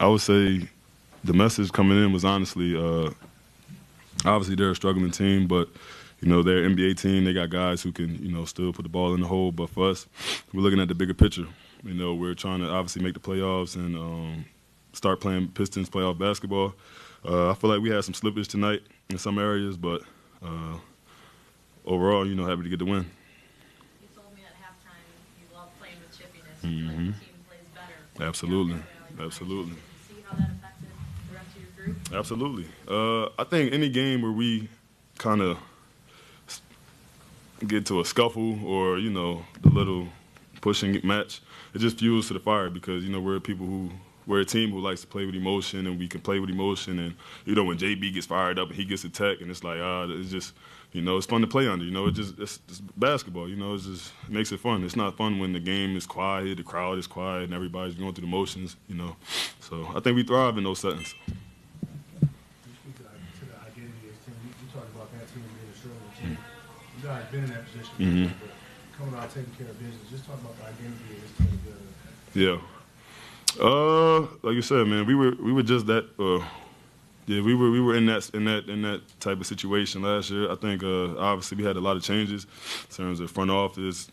I would say the message coming in was honestly, obviously they're a struggling team, but they're an NBA team. They got guys who can still put the ball in the hole. But for us, we're looking at the bigger picture. We're trying to obviously make the playoffs and start playing Pistons playoff basketball. I feel like we had some slippage tonight in some areas, but overall, happy to get the win. You told me at halftime you love playing with chippiness. You feel like the team plays better. Absolutely. Absolutely. Did you see how that affected the rest of your group? Absolutely. I think any game where we kind of get to a scuffle or, the little pushing match, it just fuels to the fire because, we're a team who likes to play with emotion and we can play with emotion. And, when JB gets fired up and he gets attacked and it's like, it's just, it's fun to play under. It's basketball. It just makes it fun. It's not fun when the game is quiet, the crowd is quiet, and everybody's going through the motions, So I think we thrive in those settings. You speak to the identity of this team. You talk about that team being a struggling team. You guys been in that position before, but coming out taking care of business. Just talk about the identity of this team together. Yeah. Like you said, man, we were just that. We were in that type of situation last year. I think obviously we had a lot of changes in terms of front office,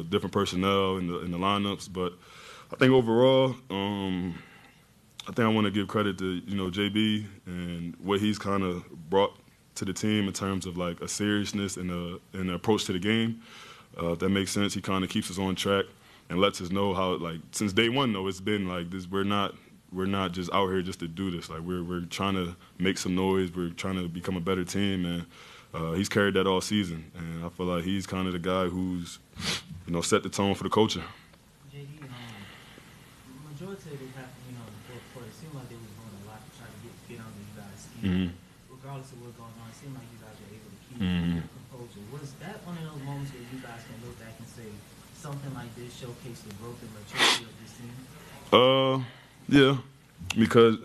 different personnel in the lineups. But I think overall, I think I want to give credit to JB and what he's kind of brought to the team in terms of like a seriousness and an approach to the game. If that makes sense, he kind of keeps us on track and lets us know how, like, since day one, though, it's been like this. We're not just out here just to do this. Like, we're trying to make some noise. We're trying to become a better team, and he's carried that all season. And I feel like he's kind of the guy who's, set the tone for the culture. JD, majority of it happened, in the fourth quarter. It seemed like they was doing a lot to try to get under you guys' skin. Regardless of what's going on, it seemed like you guys were able to keep your composure. Was that one of those moments where you guys can look back and say, something like this showcase the growth and maturity of this team? Yeah, because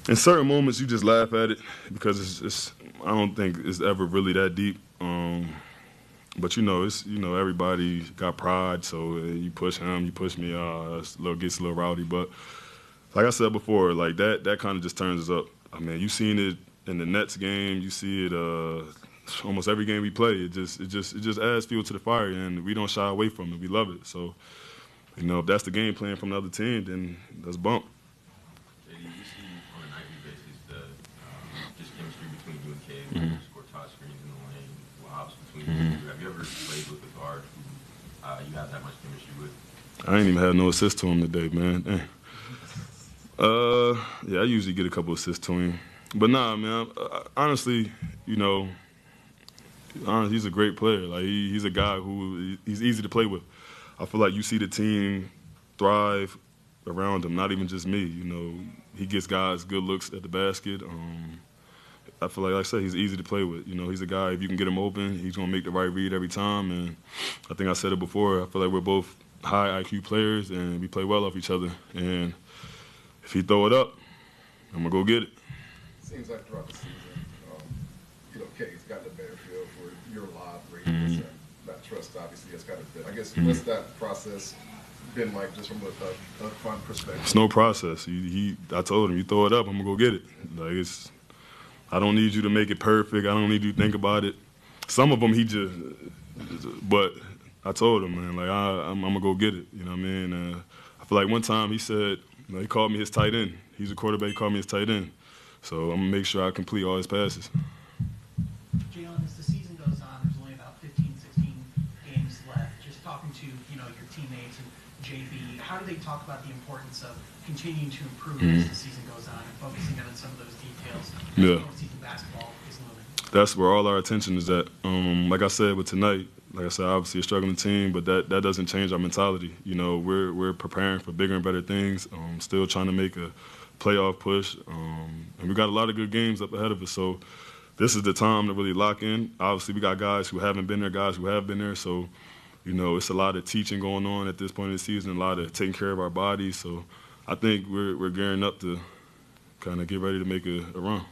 in certain moments you just laugh at it because it's I don't think it's ever really that deep. But it's everybody got pride, so you push him, you push me. It gets a little rowdy, but like I said before, like that kind of just turns us up. You've seen it in the Nets game, you see it. Almost every game we play, it just adds fuel to the fire, and we don't shy away from it. We love it. So, if that's the game plan from the other team, then let's bump. JD, you see on a nightly basis the just chemistry between you and Cade, you score toss screens in the lane, lobs between you. Have you ever played with a guard who you have that much chemistry with? I ain't even had no assist to him today, man. Yeah, I usually get a couple assists to him, but nah, man. Honestly, he's a great player. Like he's a guy who he's easy to play with. I feel like you see the team thrive around him. Not even just me. He gets guys good looks at the basket. I feel like I said, he's easy to play with. He's a guy. If you can get him open, he's gonna make the right read every time. And I think I said it before. I feel like we're both high IQ players, and we play well off each other. And if he throw it up, I'm gonna go get it. Seems like throughout the season, Cade's gotten a better feel for your lob radius and that trust obviously has got a bit. I guess what's that process been like just from a fun perspective? It's no process. I told him, you throw it up, I'm gonna go get it. Like I don't need you to make it perfect. I don't need you to think about it. Some of them but I told him, man, like I'm gonna go get it. You know what I mean? I feel like one time he said, he called me his tight end. He's a quarterback. He called me his tight end. So I'm gonna make sure I complete all his passes. Jalen, as the season goes on, there's only about 15, 16 games left. Just talking to your teammates and JB, how do they talk about the importance of continuing to improve as the season goes on and focusing on some of those details? Yeah. Season basketball is moving. That's where all our attention is at. Like I said, with tonight, like I said, obviously a struggling team, but that doesn't change our mentality. We're preparing for bigger and better things. Still trying to make a playoff push, and we got a lot of good games up ahead of us. So this is the time to really lock in. Obviously, we got guys who haven't been there, guys who have been there. So, it's a lot of teaching going on at this point in the season, a lot of taking care of our bodies. So I think we're gearing up to kind of get ready to make a run.